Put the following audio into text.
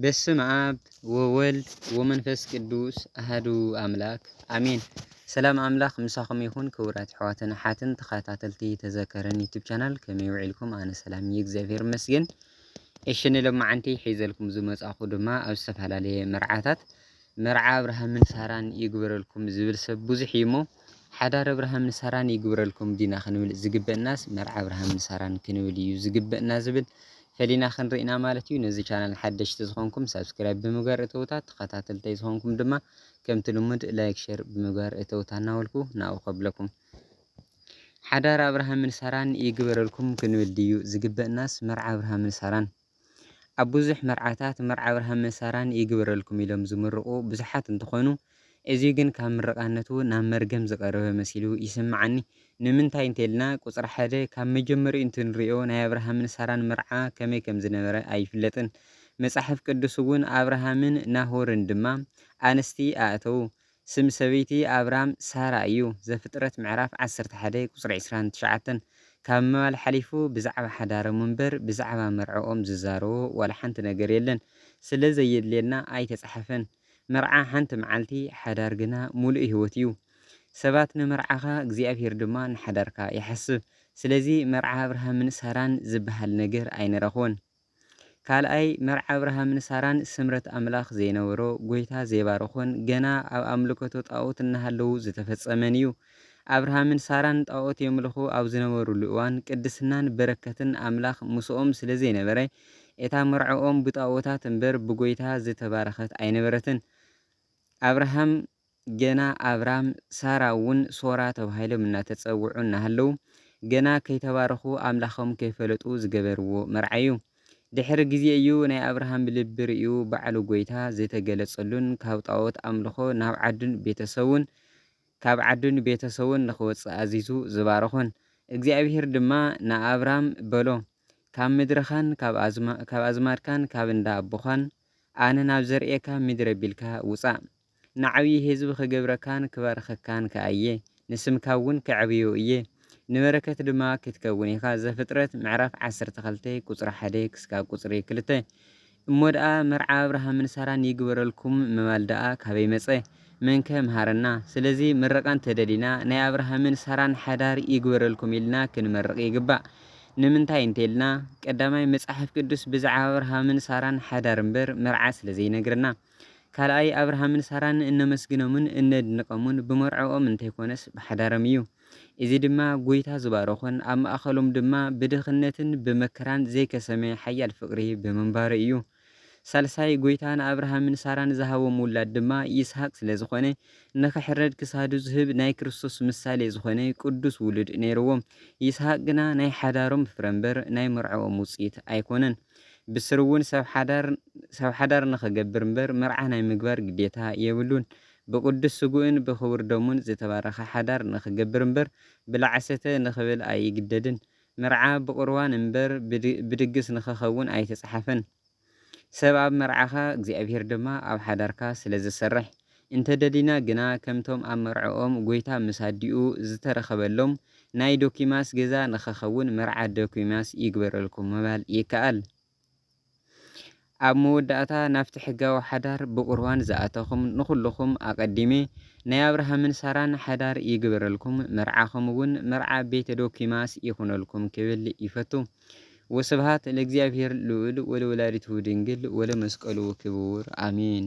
በስመ አብ ወወልድ ወመንፈስ ቅዱስ አሐዱ አምላክ አሜን። ሰላም አምላክ ምሳኹም ይኹን። ክቡራት ኣሕዋትን ሓትን ተኸታተልቲ ተዘከረን ዩቲዩብ ቻናል ከመይ ውዒልኩም? ኣነ ሰላም እግዚአብሔር ይመስገን። እሽኒ ሎማዓንቲ ሒዘልኩም ዝመጻኹ ድማ ኣብ ዝተፈላለየ መርዓታት መርዓ አብርሃምን ሳራን ይግበረልኩም ዝብል ሰብ ብዙሕ እዩ እሞ ሓዳር አብርሃምን ሳራን ይግበረልኩም ዲና ክንብል ዝግበአናስ መርዓ አብርሃምን ሳራን ክንብል እዩ ዝግበአና ዝብል ፈሊና ክንርኢና ማለት እዩ። ነዚ ቻናል ሓደሽቲ ዝኾንኩም ሰብስክራይብ ብምግባር እተውታት ተኸታተልተይ ዝኾንኩም ድማ ከምቲ ልሙድ ላይክ ሼር ብምግባር እተውታ እናበልኩ ናብኡ ከብለኩም። ሓዳር አብርሃምን ሳራን ይግበረልኩም ክንብል ድዩ ዝግበአናስ መርዓ አብርሃምን ሳራን? ኣብ ብዙሕ መርዓታት መርዓ አብርሃምን ሳራን ይግበረልኩም ኢሎም ዝምርቑ ብዙሓት እንትኾኑ እዚ ግን ካብ ምርቃነቱ ናብ መርገም ዝቐረበ መሲሉ ይስምዓኒ። ንምንታይ እንተልና ቁፅሪ ሓደ ካብ መጀመሪኡ እንትንሪኦ ናይ አብርሃምን ሳራን መርዓ ከመይ ከም ዝነበረ ኣይፍለጥን። መፅሓፍ ቅዱስ እውን አብርሃምን ናሆርን ድማ ኣንስቲ ኣእተው። ስም ሰበይቲ አብራም ሳራ እዩ። ዘፍጥረት ምዕራፍ 11 ቁፅሪ 29 ካብ ምባል ሓሊፉ ብዛዕባ ሓዳሮም እምበር ብዛዕባ መርዐኦም ዝዛረቦ ዋላ ሓንቲ ነገር የለን። ስለ ዘየድልየልና ኣይተፃሓፈን። መርዓ ሓንቲ መዓልቲ ሓዳር ግና ሙሉእ ህይወት እዩ። ሰባት ንመርዓኻ እግዚኣብሔር ድማ ንሓዳርካ ይሓስብ። ስለዚ መርዓ አብርሃምን ሳራን ዝበሃል ነገር ኣይንረኽቦን። ካልኣይ መርዓ አብርሃምን ሳራን ስምረት ኣምላኽ ዘይነበሮ ጎይታ ዘይባረኾን ገና ኣብ ኣምልኮቶ ጣዖት እናሃለዉ ዝተፈጸመን እዩ። አብርሃምን ሳራን ጣዖት የምልኹ ኣብ ዝነበሩሉ እዋን ቅድስናን በረከትን ኣምላኽ ምስኦም ስለ ዘይነበረ እታ መርዐኦም ብጣዖታት እምበር ብጎይታ ዝተባረኸት ኣይነበረትን። አብርሃም ገና አብራም ሳራ እውን ሶራ ተባሂሎም እናተፀውዑ እናሃለዉ ገና ከይተባረኹ ኣምላኾም ከይፈለጡ ዝገበርዎ መርዓ እዩ። ድሕሪ ግዜ እዩ ናይ አብርሃም ልቢ ርእዩ ባዕሉ ጎይታ ዝተገለጸሉን ካብ ጣዖት ኣምልኾ ካብ ዓዱን ቤተሰቡን ንኽወፅእ ኣዚዙ ዝባረኾን። እግዚኣብሔር ድማ ንአብራም በሎ ካብ ምድርኻን ካብ ኣዝማድካን ካብ እንዳ ኣቦኻን ኣነ ናብ ዘርኤካ ምድሪ ኣቢልካ ውፃእ። ንዓብዪ ህዝቢ ክገብረካን ክባርኸካን ከኣየ ንስምካ እውን ከዕብዮ እየ ንበረከት ድማ ክትከውን ኢኻ። ዘፍጥረት ምዕራፍ 12 ቁፅሪ 1 ክሳብ ቁፅሪ 2 እሞ ደኣ መርዓ አብርሃምን ሳራን ይግበረልኩም ምባል ደኣ ካበይ መፀ? መንከ ምሃረና። ስለዚ ምረቃን ተደሊና ናይ አብርሃምን ሳራን ሓዳር ይግበረልኩም ኢልና ክንመርቕ ይግባእ። ንምንታይ እንተኢልና ቀዳማይ መፅሓፍ ቅዱስ ብዛዕባ አብርሃምን ሳራን ሓዳር እምበር መርዓ ስለ ዘይነግረና። ካልኣይ አብርሃምን ሳራን እነመስግኖምን እነድንቆምን ብመርዐኦም እንተይኮነስ ብሓዳሮም እዩ። እዚ ድማ ጎይታ ዝባረኾን ኣብ ማእኸሎም ድማ ብድኽነትን ብመከራን ዘይከሰመ ሓያል ፍቕሪ ብምንባሩ እዩ። ሳልሳይ ጎይታ ንአብርሃምን ሳራን ዝሃቦም ውላድ ድማ ይስሐቅ ስለ ዝኾነ ንኽሕረድ ክሳዱ ዝህብ ናይ ክርስቶስ ምሳሌ ዝኾነ ቅዱስ ውሉድ ነይርዎም። ይስሐቅ ግና ናይ ሓዳሮም ፍረ እምበር ናይ መርዐኦም ውፅኢት ኣይኮነን። ብስር እውን ሰብ ሓዳር ንኽገብር እምበር መርዓ ናይ ምግባር ግዴታ የብሉን። ብቅዱስ ስጉእን ብክቡር ደሙን ዝተባረኸ ሓዳር ንኽገብር እምበር ብላዕሰተ ንኽብል ኣይግደድን። መርዓ ብቁርባን እምበር ብድግስ ንኽኸውን ኣይተፃሓፈን። ሰብ ኣብ መርዓኻ እግዚኣብሔር ድማ ኣብ ሓዳርካ ስለ ዝሰርሕ እንተደሊና ግና ከምቶም ኣብ መርዐኦም ጎይታ ምሳዲኡ ዝተረኸበሎም ናይ ዶኪማስ ገዛ ንኽኸውን መርዓ ዶኪማስ ይግበረልኩም ምባል ይከኣል። ኣብ መወዳእታ ናብቲ ሕጋዊ ሓዳር ብቁርባን ዝኣተኹም ንኹልኹም ኣቐዲሜ ናይ አብርሃምን ሳራን ሓዳር ይግበረልኩም መርዓኹም እውን መርዓ ቤተ ዶኪማስ ይኹነልኩም ክብል ይፈቱ። ወስብሃት ለእግዚአብሔር ልዑል ወለወላዲቱ ድንግል ወለመስቀሉ ክቡር አሜን።